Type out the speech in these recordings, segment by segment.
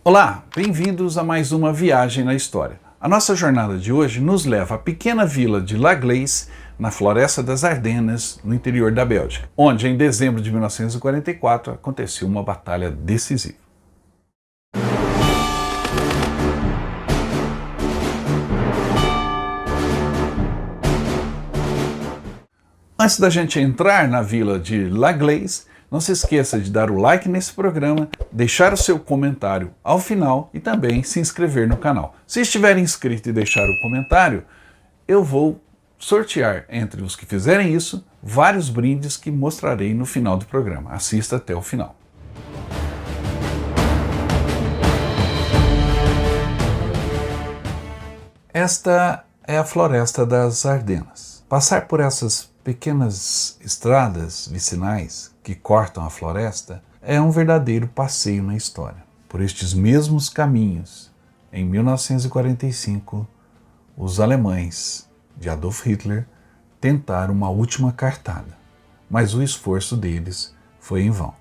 Olá, bem-vindos a mais uma viagem na história. A nossa jornada de hoje nos leva à pequena vila de La Gleize, na floresta das Ardenas, no interior da Bélgica, onde em dezembro de 1944 aconteceu uma batalha decisiva. Antes da gente entrar na vila de La Gleize, não se esqueça de dar o like nesse programa, deixar o seu comentário ao final e também se inscrever no canal. Se estiver inscrito e deixar o comentário, eu vou sortear entre os que fizerem isso vários brindes que mostrarei no final do programa. Assista até o final. Esta é a floresta das Ardenas. Passar por essas pequenas estradas vicinais que cortam a floresta é um verdadeiro passeio na história. Por estes mesmos caminhos, em 1945, os alemães de Adolf Hitler tentaram uma última cartada, mas o esforço deles foi em vão.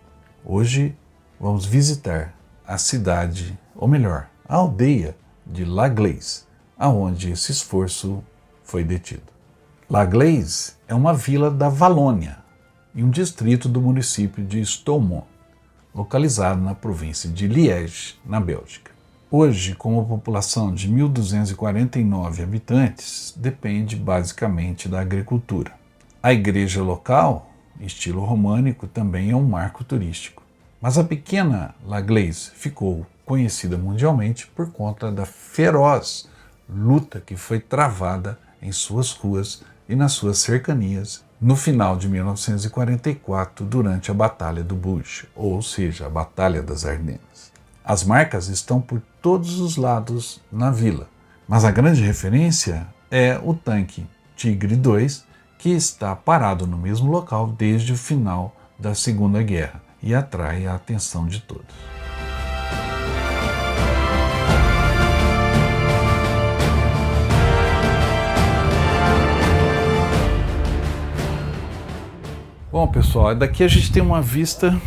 Hoje vamos visitar a cidade, ou melhor, a aldeia de La Gleize, aonde esse esforço foi detido. La Gleize é uma vila da Valônia e um distrito do município de Stoumont, localizado na província de Liège, na Bélgica. Hoje, com uma população de 1.249 habitantes, depende basicamente da agricultura. A igreja local, estilo românico, também é um marco turístico. Mas a pequena La Gleize ficou conhecida mundialmente por conta da feroz luta que foi travada em suas ruas e nas suas cercanias no final de 1944, durante a Batalha do Bulge, ou seja, a Batalha das Ardenas. As marcas estão por todos os lados na vila, mas a grande referência é o tanque Tigre II, que está parado no mesmo local desde o final da Segunda Guerra e atrai a atenção de todos. Bom, pessoal, daqui a gente tem uma vista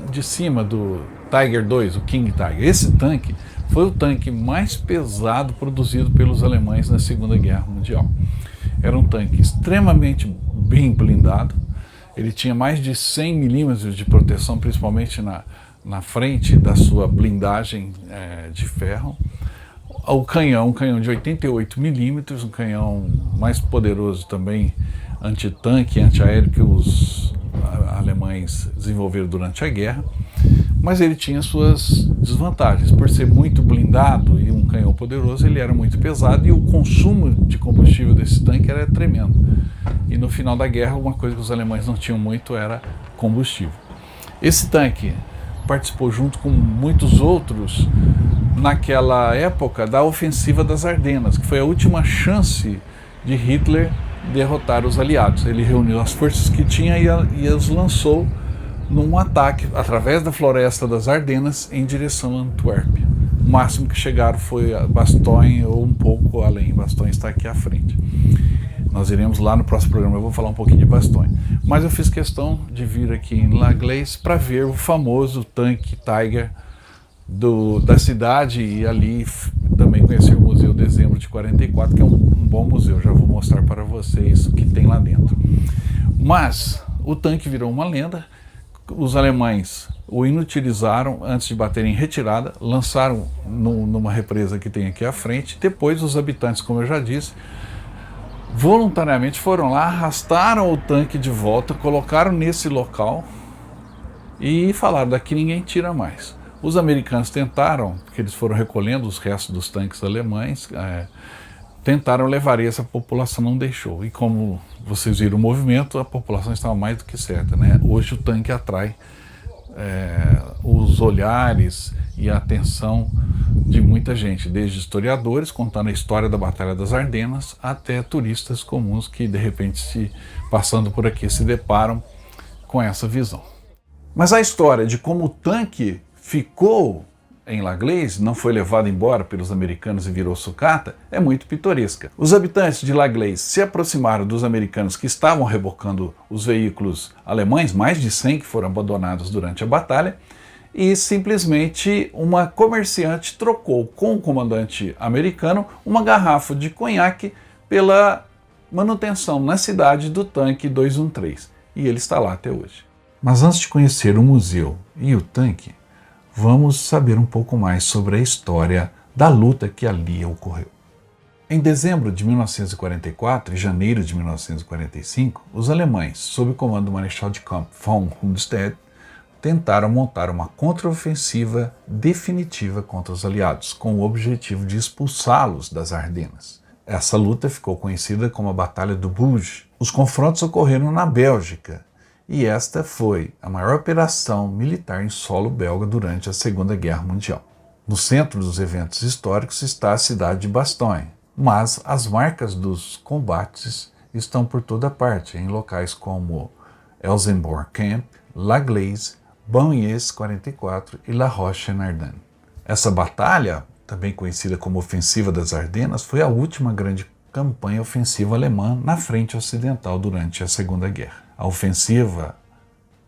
de cima do Tiger II, o King Tiger. Esse tanque foi o tanque mais pesado produzido pelos alemães na Segunda Guerra Mundial. Era um tanque extremamente bem blindado, ele tinha mais de 100 milímetros de proteção, principalmente na frente da sua blindagem de ferro. O canhão, um canhão de 88 milímetros, um canhão mais poderoso também, antitanque e antiaéreo, que os alemães desenvolveram durante a guerra, mas ele tinha suas desvantagens. Por ser muito blindado e um canhão poderoso, ele era muito pesado e o consumo de combustível desse tanque era tremendo. E no final da guerra, uma coisa que os alemães não tinham muito era combustível. Esse tanque participou junto com muitos outros naquela época da ofensiva das Ardenas, que foi a última chance de Hitler derrotar os aliados. Ele reuniu as forças que tinha e as lançou num ataque através da floresta das Ardenas em direção a Antuérpia. O máximo que chegaram foi a Bastogne ou um pouco além. Bastogne está aqui à frente. Nós iremos lá no próximo programa, eu vou falar um pouquinho de Bastogne. Mas eu fiz questão de vir aqui em La Gleize para ver o famoso tanque Tiger da cidade e ali também conhecer o Museu Dezembro de 44, que é um bom museu, já vou mostrar para vocês o que tem lá dentro. Mas o tanque virou uma lenda, os alemães o inutilizaram antes de baterem em retirada, lançaram numa represa que tem aqui à frente, depois os habitantes, como eu já disse, voluntariamente foram lá, arrastaram o tanque de volta, colocaram nesse local e falaram: daqui ninguém tira mais. Os americanos tentaram, porque eles foram recolhendo os restos dos tanques alemães, tentaram levar e essa população não deixou. E como vocês viram o movimento, a população estava mais do que certa, né? Hoje o tanque atrai os olhares e a atenção de muita gente, desde historiadores contando a história da Batalha das Ardenas, até turistas comuns que de repente, passando por aqui, se deparam com essa visão. Mas a história de como o tanque ficou em La Gleize, não foi levado embora pelos americanos e virou sucata, é muito pitoresca. Os habitantes de La Gleize se aproximaram dos americanos que estavam rebocando os veículos alemães, mais de 100 que foram abandonados durante a batalha, e simplesmente uma comerciante trocou com o comandante americano uma garrafa de conhaque pela manutenção na cidade do tanque 213, e ele está lá até hoje. Mas antes de conhecer o museu e o tanque, vamos saber um pouco mais sobre a história da luta que ali ocorreu. Em dezembro de 1944 e janeiro de 1945, os alemães, sob o comando do Marechal de Campo von Rundstedt, tentaram montar uma contraofensiva definitiva contra os aliados, com o objetivo de expulsá-los das Ardenas. Essa luta ficou conhecida como a Batalha do Bulge. Os confrontos ocorreram na Bélgica, e esta foi a maior operação militar em solo belga durante a Segunda Guerra Mundial. No centro dos eventos históricos está a cidade de Bastogne, mas as marcas dos combates estão por toda parte, em locais como Elsenborn Camp, La Glaise, Bagnères 44 e La Roche-en-Ardenne. Essa batalha, também conhecida como Ofensiva das Ardenas, foi a última grande campanha ofensiva alemã na frente ocidental durante a Segunda Guerra. A ofensiva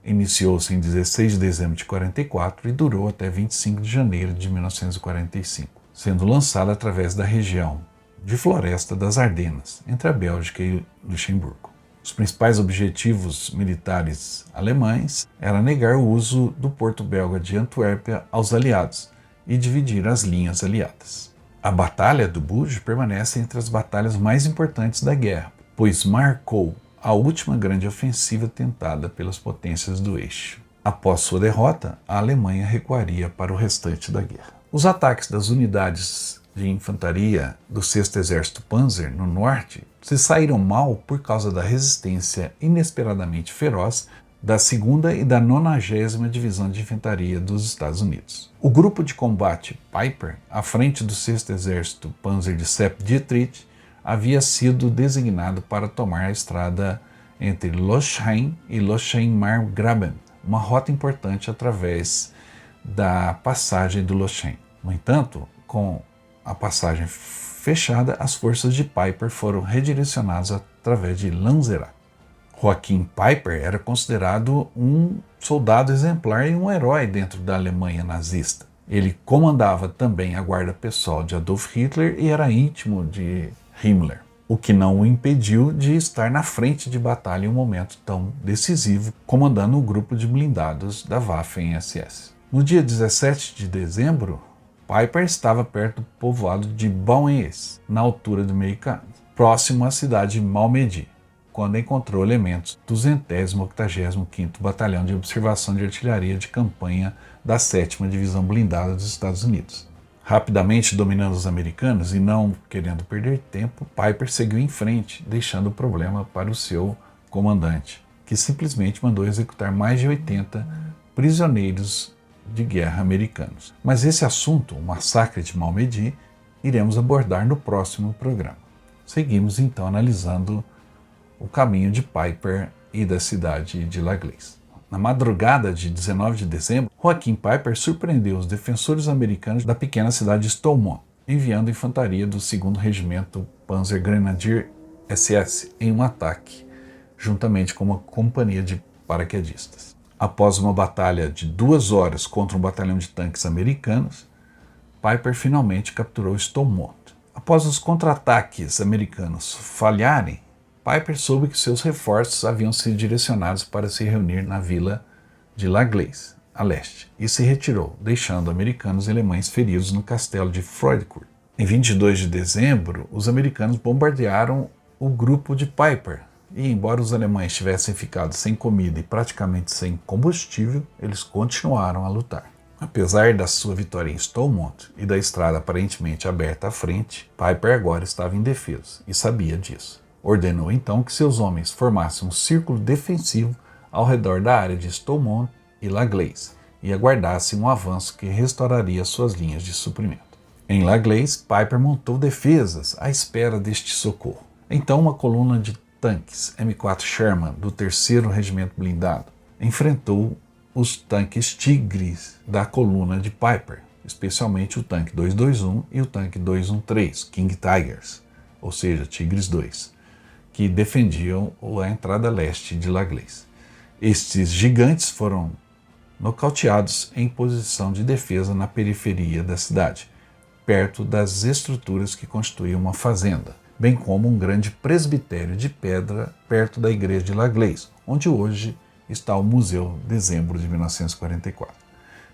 iniciou-se em 16 de dezembro de 44 e durou até 25 de janeiro de 1945, sendo lançada através da região de floresta das Ardenas, entre a Bélgica e Luxemburgo. Os principais objetivos militares alemães era negar o uso do porto belga de Antuérpia aos aliados e dividir as linhas aliadas. A Batalha do Bulge permanece entre as batalhas mais importantes da guerra, pois marcou a última grande ofensiva tentada pelas potências do eixo. Após sua derrota, a Alemanha recuaria para o restante da guerra. Os ataques das unidades de infantaria do 6º Exército Panzer no norte se saíram mal por causa da resistência inesperadamente feroz da 2ª e da 90ª Divisão de Infantaria dos Estados Unidos. O grupo de combate Piper, à frente do 6º Exército Panzer de Sepp Dietrich, havia sido designado para tomar a estrada entre Lochheim e Lochheim-Margraben, uma rota importante através da passagem do Lochheim. No entanto, com a passagem fechada, as forças de Piper foram redirecionadas através de Lanzerath. Joachim Piper era considerado um soldado exemplar e um herói dentro da Alemanha nazista. Ele comandava também a guarda pessoal de Adolf Hitler e era íntimo de Himmler, o que não o impediu de estar na frente de batalha em um momento tão decisivo, comandando o grupo de blindados da Waffen-SS. No dia 17 de dezembro, Piper estava perto do povoado de Bagnères, na altura do Meicano, próximo à cidade de Malmedy, quando encontrou elementos do 285º Batalhão de Observação de Artilharia de Campanha da 7ª Divisão Blindada dos Estados Unidos. Rapidamente dominando os americanos e não querendo perder tempo, Piper seguiu em frente, deixando o problema para o seu comandante, que simplesmente mandou executar mais de 80 prisioneiros de guerra americanos. Mas esse assunto, o massacre de Malmedy, iremos abordar no próximo programa. Seguimos então analisando o caminho de Piper e da cidade de La Glaise. Na madrugada de 19 de dezembro, Joachim Piper surpreendeu os defensores americanos da pequena cidade de Stoumont, enviando infantaria do 2º Regimento Panzer Grenadier SS em um ataque, juntamente com uma companhia de paraquedistas. Após uma batalha de 2 horas contra um batalhão de tanques americanos, Piper finalmente capturou Stoumont. Após os contra-ataques americanos falharem, Piper soube que seus reforços haviam sido direcionados para se reunir na vila de La Glaise, a leste, e se retirou, deixando americanos e alemães feridos no castelo de Freudencourt. Em 22 de dezembro, os americanos bombardearam o grupo de Piper, e embora os alemães tivessem ficado sem comida e praticamente sem combustível, eles continuaram a lutar. Apesar da sua vitória em Stoumont e da estrada aparentemente aberta à frente, Piper agora estava indefeso e sabia disso. Ordenou então que seus homens formassem um círculo defensivo ao redor da área de Stoumont e La Glaise e aguardassem um avanço que restauraria suas linhas de suprimento. Em La Glaise, Piper montou defesas à espera deste socorro. Então uma coluna de tanques M4 Sherman do 3º Regimento Blindado enfrentou os tanques Tigres da coluna de Piper, especialmente o tanque 221 e o tanque 213, King Tigers, ou seja, Tigres 2, que defendiam a entrada leste de La Glaise. Estes gigantes foram nocauteados em posição de defesa na periferia da cidade, perto das estruturas que constituíam uma fazenda, bem como um grande presbitério de pedra perto da igreja de La Glace, onde hoje está o Museu Dezembro de 1944.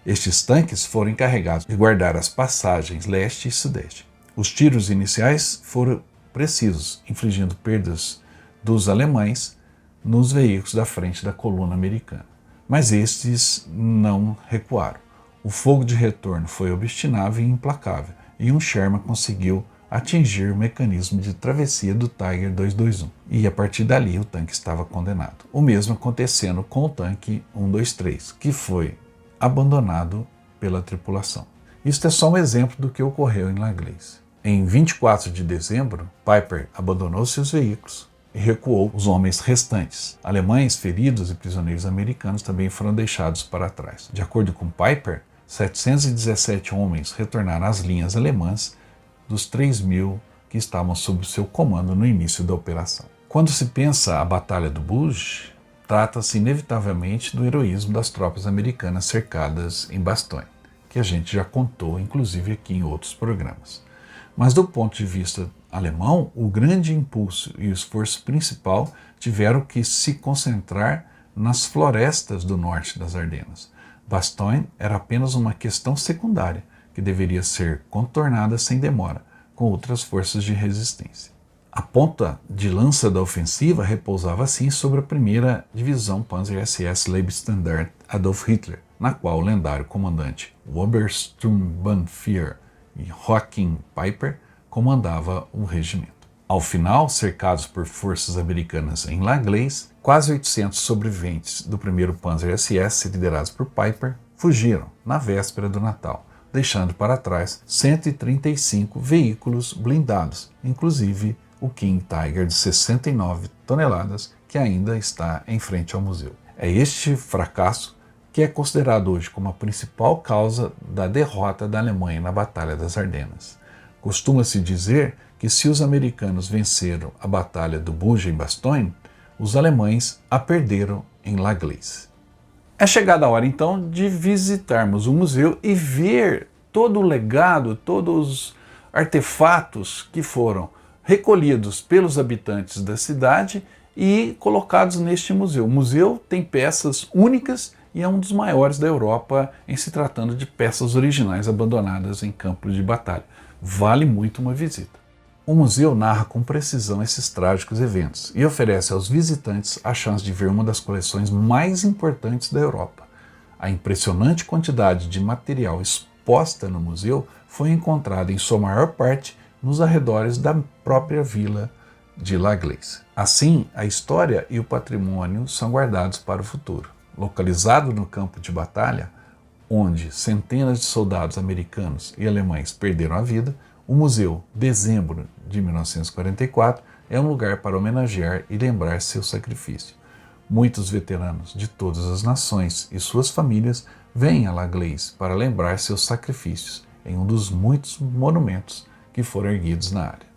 Estes tanques foram encarregados de guardar as passagens leste e sudeste. Os tiros iniciais foram precisos, infligindo perdas dos alemães nos veículos da frente da coluna americana. Mas estes não recuaram. O fogo de retorno foi obstinável e implacável, e um Sherman conseguiu atingir o mecanismo de travessia do Tiger 221. E a partir dali o tanque estava condenado. O mesmo acontecendo com o tanque 123, que foi abandonado pela tripulação. Isto é só um exemplo do que ocorreu em La Glace. Em 24 de dezembro, Piper abandonou seus veículos e recuou os homens restantes. Alemães, feridos e prisioneiros americanos também foram deixados para trás. De acordo com Piper, 717 homens retornaram às linhas alemãs dos 3.000 que estavam sob seu comando no início da operação. Quando se pensa a Batalha do Bulge, trata-se inevitavelmente do heroísmo das tropas americanas cercadas em Bastogne, que a gente já contou, inclusive aqui em outros programas. Mas do ponto de vista alemão, o grande impulso e o esforço principal tiveram que se concentrar nas florestas do norte das Ardenas. Bastogne era apenas uma questão secundária, que deveria ser contornada sem demora, com outras forças de resistência. A ponta de lança da ofensiva repousava assim sobre a primeira divisão Panzer SS Leibstandarte Adolf Hitler, na qual o lendário comandante Obersturmbannführer Joachim Piper comandava o regimento. Ao final, cercados por forças americanas em La Glace, quase 800 sobreviventes do primeiro Panzer SS, liderados por Piper, fugiram na véspera do Natal, deixando para trás 135 veículos blindados, inclusive o King Tiger de 69 toneladas, que ainda está em frente ao museu. É este fracasso que é considerado hoje como a principal causa da derrota da Alemanha na Batalha das Ardenas. Costuma-se dizer que se os americanos venceram a Batalha do Bulge em Bastogne, os alemães a perderam em La Glace. É chegada a hora então de visitarmos o museu e ver todo o legado, todos os artefatos que foram recolhidos pelos habitantes da cidade e colocados neste museu. O museu tem peças únicas e é um dos maiores da Europa em se tratando de peças originais abandonadas em campos de batalha. Vale muito uma visita. O museu narra com precisão esses trágicos eventos e oferece aos visitantes a chance de ver uma das coleções mais importantes da Europa. A impressionante quantidade de material exposta no museu foi encontrada em sua maior parte nos arredores da própria vila de La Glace. Assim, a história e o patrimônio são guardados para o futuro. Localizado no campo de batalha, onde centenas de soldados americanos e alemães perderam a vida, o Museu Dezembro de 1944 é um lugar para homenagear e lembrar seu sacrifício. Muitos veteranos de todas as nações e suas famílias vêm a La Glace para lembrar seus sacrifícios em um dos muitos monumentos que foram erguidos na área.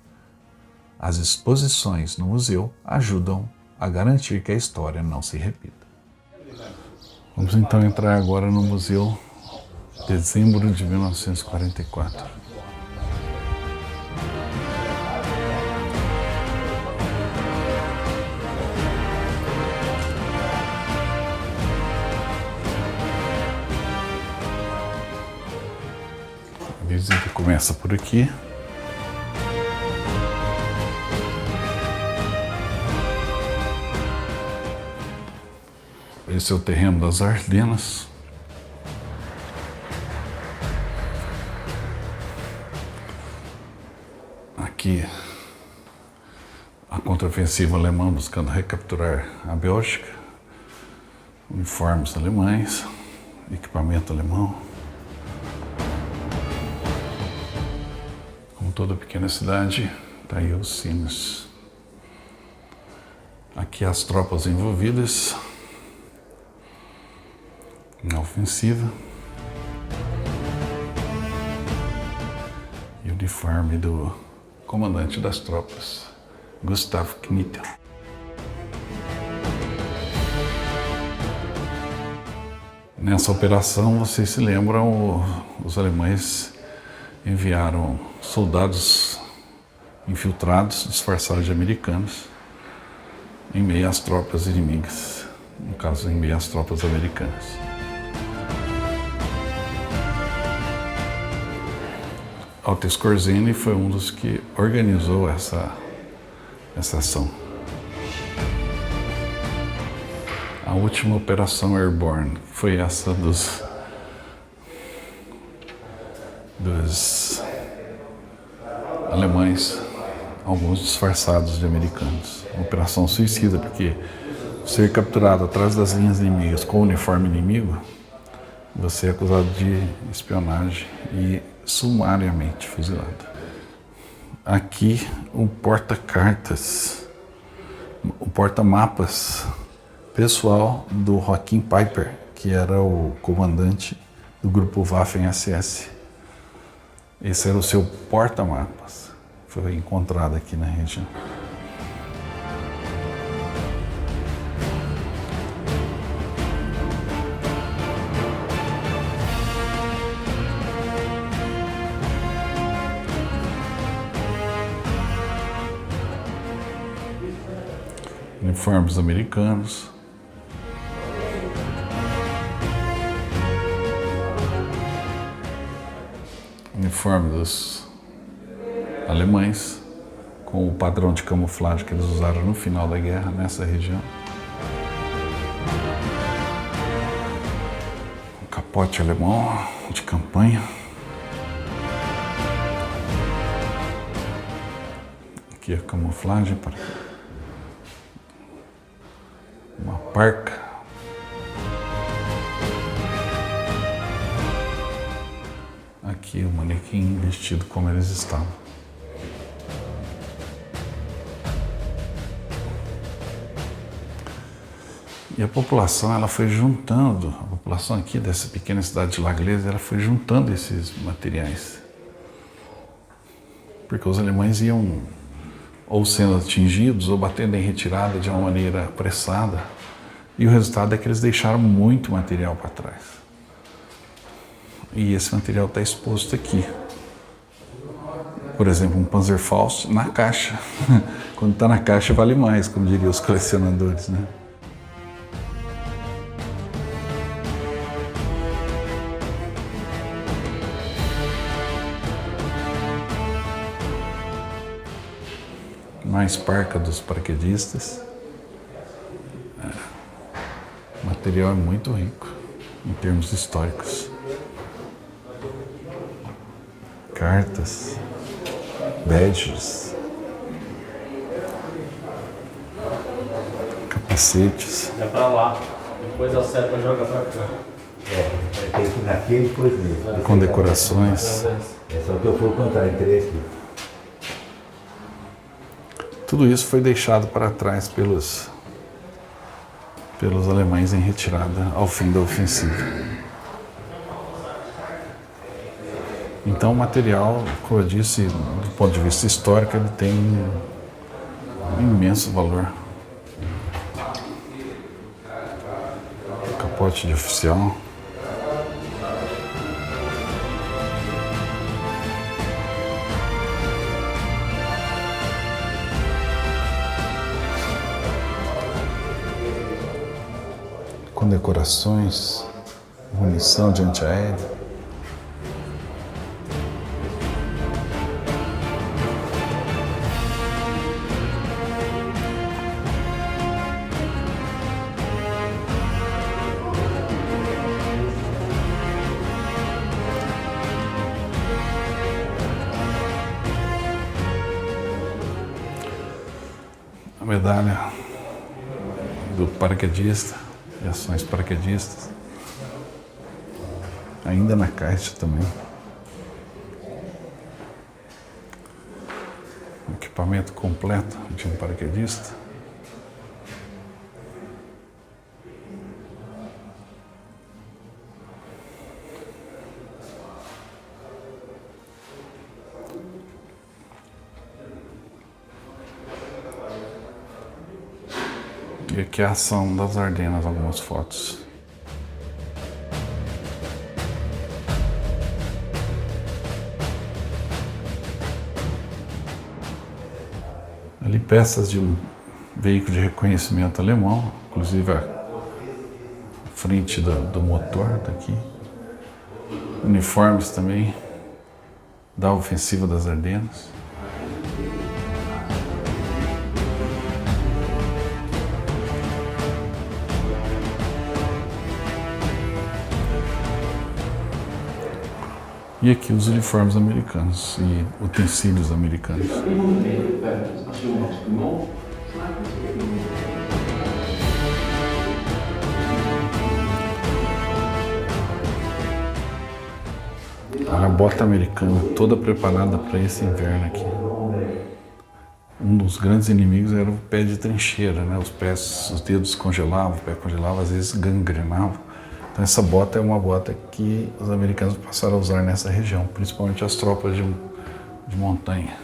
As exposições no museu ajudam a garantir que a história não se repita. Vamos então entrar agora no Museu Dezembro de 1944. A visita começa por aqui. Esse é o terreno das Ardenas. Aqui a contraofensiva alemã buscando recapturar a Bélgica, uniformes alemães, equipamento alemão. Como toda pequena cidade, está aí os sinos. Aqui as tropas envolvidas na ofensiva e o uniforme do comandante das tropas, Gustav Knittel. Nessa operação, vocês se lembram, os alemães enviaram soldados infiltrados, disfarçados de americanos, em meio às tropas inimigas, no caso, em meio às tropas americanas. Otto Skorzeny foi um dos que organizou essa ação. A última operação Airborne foi essa dos alemães, alguns disfarçados de americanos. Uma operação suicida, porque ser capturado atrás das linhas inimigas com o uniforme inimigo, você é acusado de espionagem e sumariamente fuzilado. Aqui o porta-cartas, o porta-mapas pessoal do Joachim Peiper, que era o comandante do grupo Waffen-SS. Esse era o seu porta-mapas. Foi encontrado aqui na região. Uniformes americanos. Uniforme dos alemães, com o padrão de camuflagem que eles usaram no final da guerra nessa região. Um capote alemão de campanha. Aqui a camuflagem para uma parca. Aqui o manequim vestido como eles estavam. E a população, ela foi juntando, a população aqui dessa pequena cidade de La Gleize, ela foi juntando esses materiais. Porque os alemães iam ou sendo atingidos ou batendo em retirada de uma maneira apressada. E o resultado é que eles deixaram muito material para trás. E esse material está exposto aqui. Por exemplo, um Panzerfaust na caixa. Quando está na caixa vale mais, como diriam os colecionadores, né? Mais parca dos paraquedistas. O material é muito rico em termos históricos. Cartas, badges, capacetes. É pra lá, depois a seta joga pra cá. Tem que ir naquele depois mesmo. Com decorações. É só que eu for contar em três aqui. Tudo isso foi deixado para trás pelos alemães em retirada ao fim da ofensiva. Então o material, como eu disse, do ponto de vista histórico, ele tem um imenso valor. Capote de oficial. Condecorações, munição de antiaéreo. A medalha do paraquedista e ações paraquedistas, ainda na caixa também. Um equipamento completo de um paraquedista. E aqui a ação das Ardenas, algumas fotos. peças de um veículo de reconhecimento alemão, inclusive a frente do motor tá aqui. Uniformes também da ofensiva das Ardenas. E aqui os uniformes americanos e utensílios americanos. Olha a bota americana toda preparada para esse inverno aqui. Um dos grandes inimigos era o pé de trincheira, né? Os pés, os dedos congelavam, o pé congelava, às vezes gangrenava. Então essa bota é uma bota que os americanos passaram a usar nessa região, principalmente as tropas de montanha.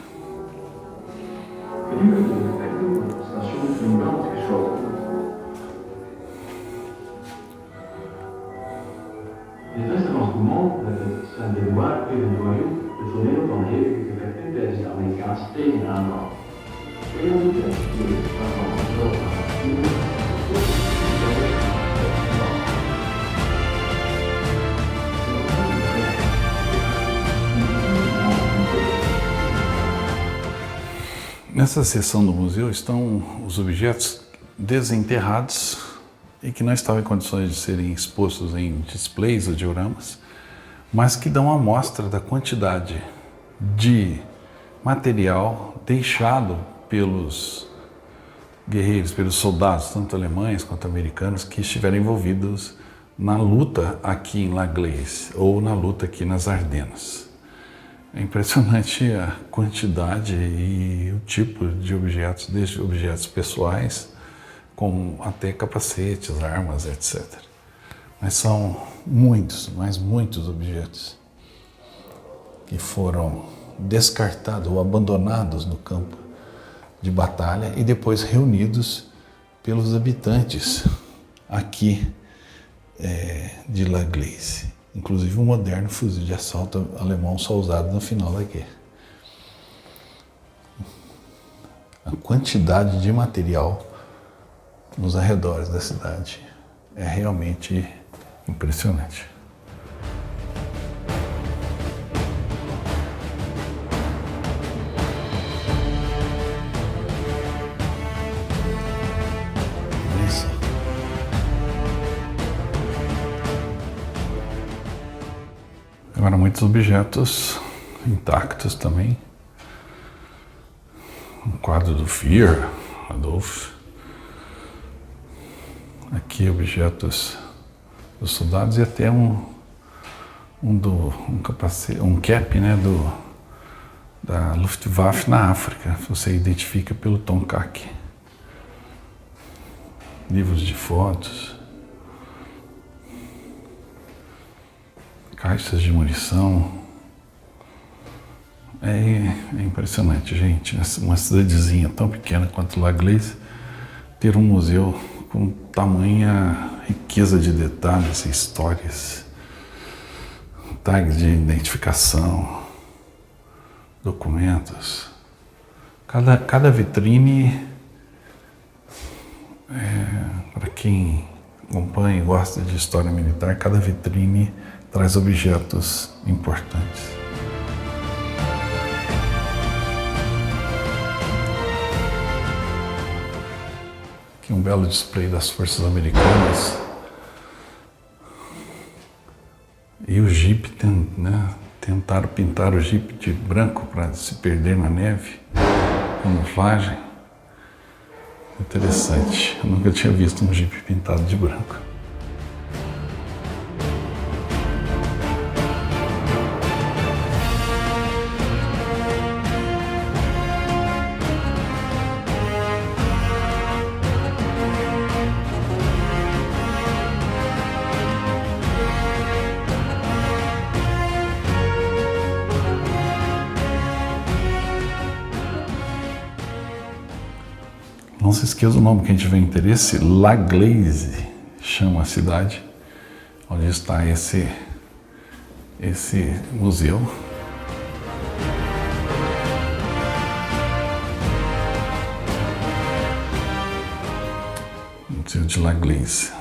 Nessa seção do museu estão os objetos desenterrados e que não estavam em condições de serem expostos em displays ou dioramas, mas que dão amostra da quantidade de material deixado pelos guerreiros, pelos soldados, tanto alemães quanto americanos, que estiveram envolvidos na luta aqui em La Gleize ou na luta aqui nas Ardenas. É impressionante a quantidade e o tipo de objetos, desde objetos pessoais, como até capacetes, armas, etc. Mas são muitos, mas muitos objetos que foram descartados ou abandonados no campo de batalha e depois reunidos pelos habitantes aqui de La Gleize. Inclusive um moderno fuzil de assalto alemão só usado no final da guerra. A quantidade de material nos arredores da cidade é realmente impressionante. Agora, muitos objetos intactos também. Um quadro do Führer, Adolf. Aqui objetos dos soldados e até um capacete, um cap, né, da Luftwaffe na África. Você identifica pelo tom caqui. Livros de fotos. Caixas de munição. É impressionante, gente. Uma cidadezinha tão pequena quanto La Gleize ter um museu com tamanha riqueza de detalhes e histórias, tags de identificação, documentos. Cada vitrine, para quem acompanha e gosta de história militar, cada vitrine traz objetos importantes. Aqui um belo display das forças americanas. E o Jeep, tentaram pintar o Jeep de branco para se perder na neve. Camuflagem. Interessante. Eu nunca tinha visto um Jeep pintado de branco. Não se esqueça o nome, quem tiver interesse, La Gleize chama a cidade onde está esse museu. de Laglaise.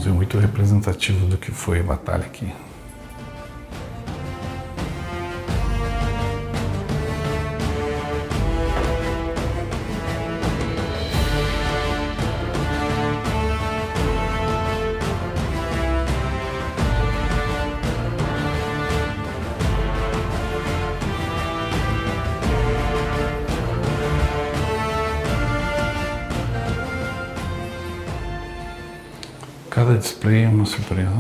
É muito representativo do que foi a batalha aqui. Cada display é uma surpresa.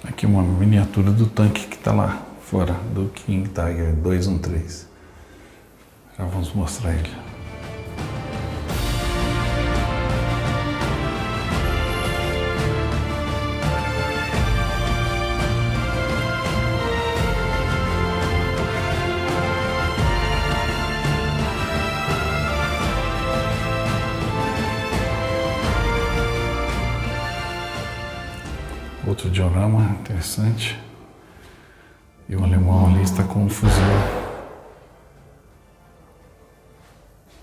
Aqui uma miniatura do tanque que está lá fora, do King Tiger 213. Já vamos mostrar ele. Outro diorama interessante. E o alemão ali está com um fuzil.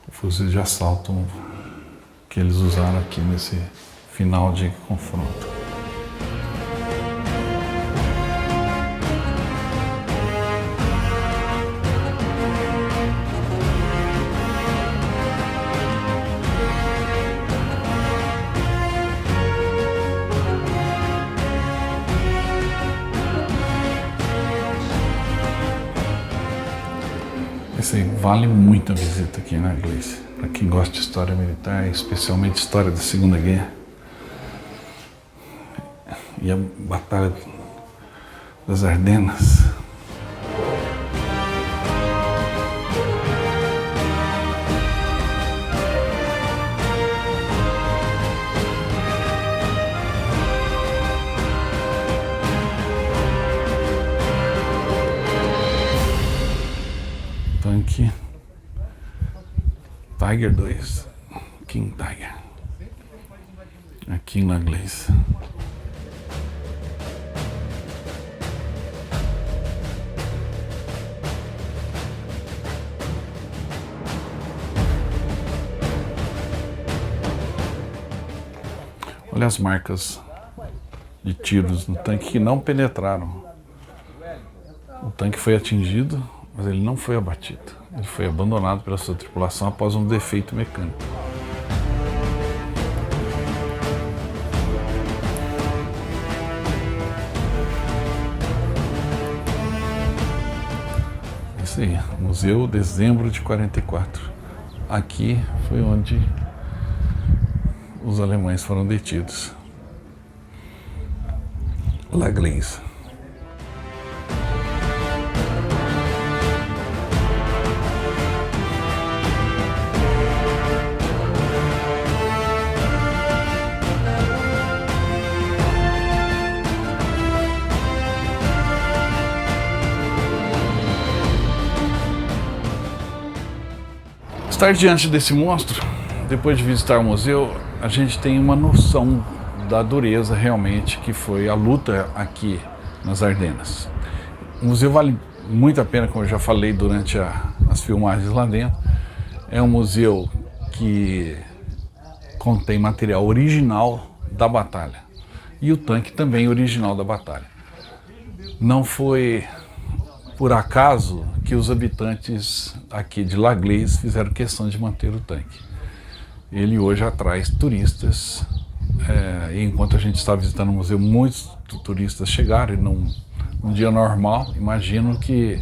O fuzil de assalto que eles usaram aqui nesse final de confronto. Esse aí vale muito a visita aqui na Laglaise. Para quem gosta de história militar, especialmente história da Segunda Guerra. E a Batalha das Ardenas. Tanque Tiger 2, King Tiger, aqui em Laglaise. Olha as marcas de tiros no tanque que não penetraram. O tanque foi atingido, mas ele não foi abatido. Ele foi abandonado pela sua tripulação após um defeito mecânico. Isso aí, Museu Dezembro de 44. Aqui foi onde os alemães foram detidos. Laglaise. Estar diante desse monstro, depois de visitar o museu, a gente tem uma noção da dureza realmente que foi a luta aqui nas Ardenas. O museu vale muito a pena, como eu já falei durante as filmagens lá dentro. É um museu que contém material original da batalha e o tanque também original da batalha. Não foi por acaso que os habitantes aqui de Laglaise fizeram questão de manter o tanque. Ele hoje atrai turistas, e enquanto a gente está visitando o museu, muitos turistas chegaram, e num dia normal, imagino que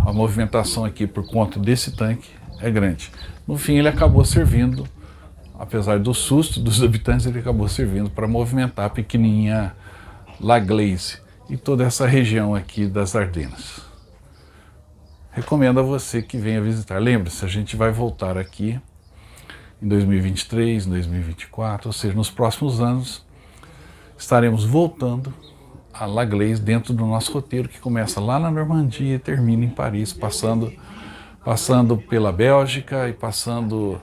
a movimentação aqui por conta desse tanque é grande. No fim, ele acabou servindo apesar do susto dos habitantes, ele acabou servindo para movimentar a pequenininha La Gleize e toda essa região aqui das Ardenas. Recomendo a você que venha visitar. Lembre-se, a gente vai voltar aqui em 2023, 2024, ou seja, nos próximos anos estaremos voltando a La Gleize dentro do nosso roteiro, que começa lá na Normandia e termina em Paris, passando pela Bélgica e passando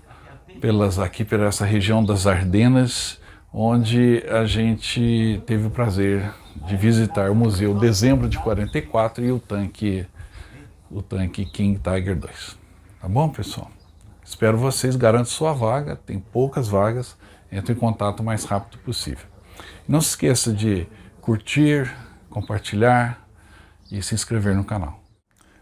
por essa região das Ardenas, onde a gente teve o prazer de visitar o Museu Dezembro de 44 e o tanque King Tiger 2. Tá bom, pessoal? Espero vocês, garanto sua vaga, tem poucas vagas, entre em contato o mais rápido possível. Não se esqueça de curtir, compartilhar e se inscrever no canal.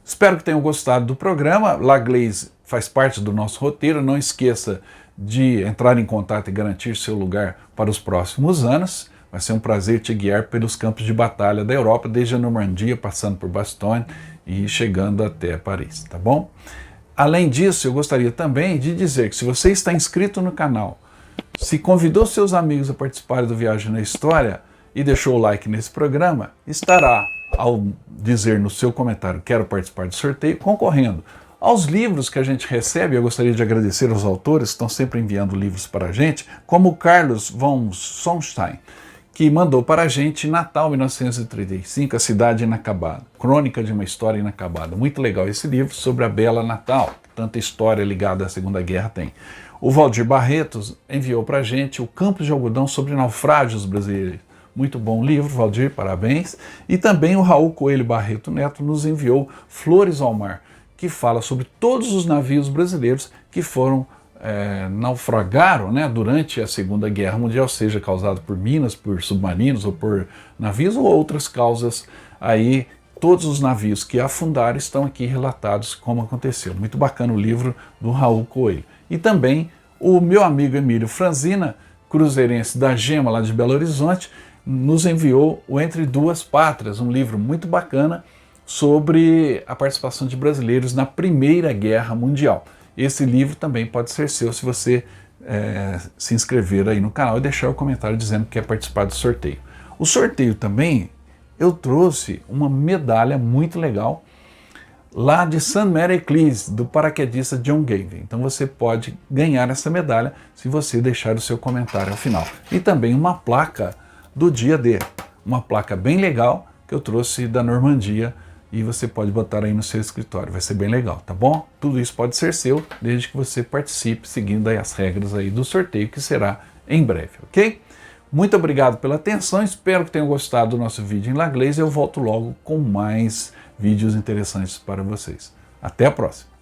Espero que tenham gostado do programa. La Gleize faz parte do nosso roteiro. Não esqueça de entrar em contato e garantir seu lugar para os próximos anos. Vai ser um prazer te guiar pelos campos de batalha da Europa, desde a Normandia, passando por Bastogne e chegando até Paris, tá bom? Além disso, eu gostaria também de dizer que se você está inscrito no canal, se convidou seus amigos a participarem do Viagem na História e deixou o like nesse programa, estará, ao dizer no seu comentário "quero participar do sorteio", concorrendo aos livros que a gente recebe. Eu gostaria de agradecer aos autores que estão sempre enviando livros para a gente, como o Carlos von Sonstein, que mandou para a gente Natal 1935, A Cidade Inacabada, Crônica de uma História Inacabada. Muito legal esse livro sobre a bela Natal, tanta história ligada à Segunda Guerra tem. O Valdir Barretos enviou para a gente O Campos de Algodão sobre Naufrágios Brasileiros. Muito bom livro, Valdir, parabéns. E também o Raul Coelho Barreto Neto nos enviou Flores ao Mar, que fala sobre todos os navios brasileiros que foram naufragaram, né, durante a Segunda Guerra Mundial, seja causado por minas, por submarinos ou por navios ou outras causas. Aí todos os navios que afundaram estão aqui relatados como aconteceu. Muito bacana o livro do Raul Coelho. E também o meu amigo Emílio Franzina, cruzeirense da Gema, lá de Belo Horizonte, nos enviou o Entre Duas Pátrias, um livro muito bacana sobre a participação de brasileiros na Primeira Guerra Mundial. Esse livro também pode ser seu se você se inscrever aí no canal e deixar o comentário dizendo que quer participar do sorteio. O sorteio também, eu trouxe uma medalha muito legal lá de St. Mary Eccles, do paraquedista John Gavin. Então você pode ganhar essa medalha se você deixar o seu comentário ao final. E também uma placa do dia D, uma placa bem legal que eu trouxe da Normandia, e você pode botar aí no seu escritório, vai ser bem legal, tá bom? Tudo isso pode ser seu, desde que você participe seguindo aí as regras aí do sorteio, que será em breve, ok? Muito obrigado pela atenção, espero que tenham gostado do nosso vídeo em La Gleize. Eu volto logo com mais vídeos interessantes para vocês. Até a próxima!